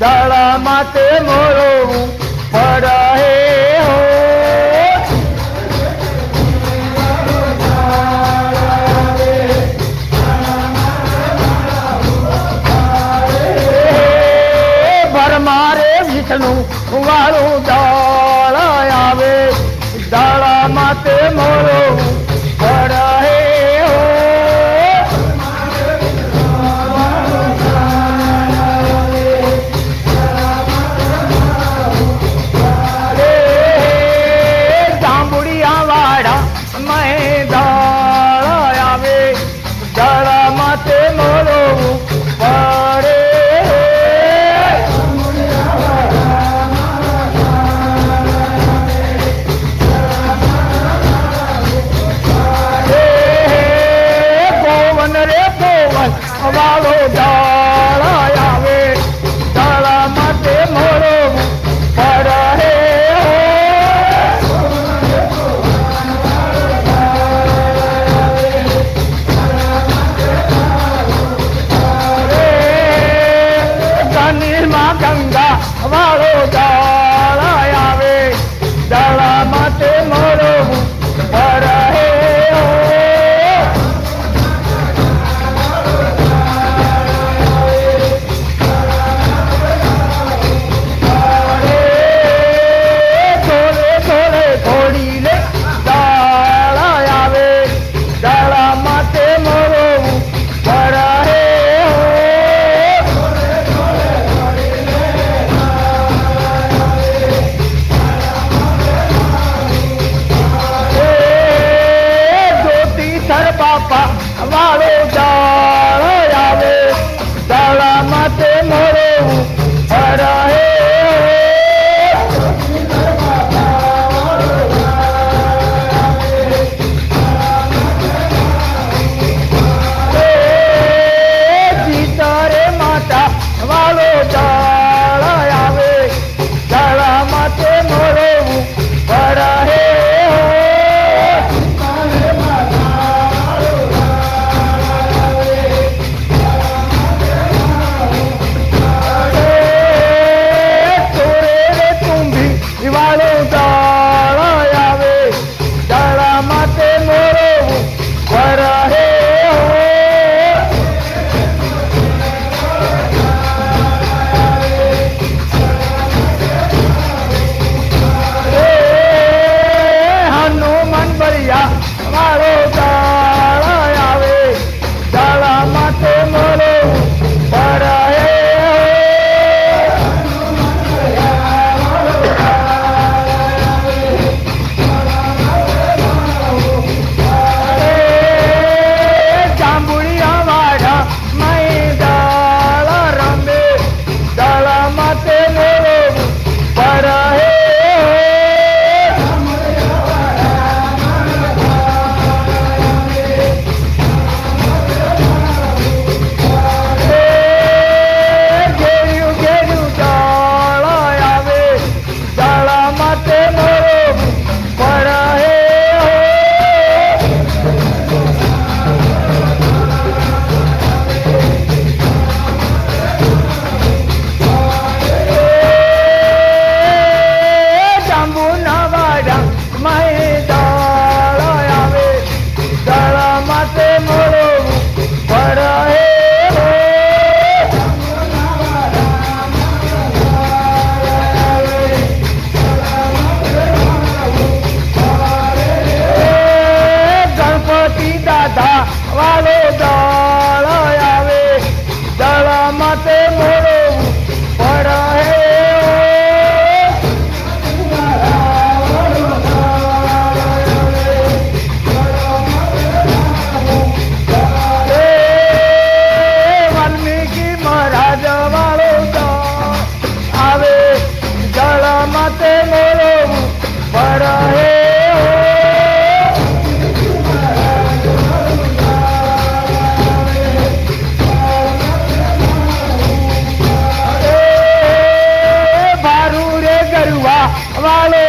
દળા માતે મોરો પડે હો ભરમારે વિષ્ણુ વાળું દળ આવે દળા માતે મોરો પડે હો જાંબુડિયા વાડા મેં દળ આવે દળા માતે મોરો પડે વાળો દળ આવે દળા માતે મોરો પડે ગંગા વાળો દળ આવે દળા માતે મોરો પડે વાળો દળ આવે દળા માતે મોરો પડે સીતારે માતા વાળો દળ આવે દળા માતે મોરો પડે વાળો દળ આવે દળા માતે મોરો પડે વાલ્મીકી મહારાજ વાળો દળ આવે દળા માતે મોરો પડે વાળો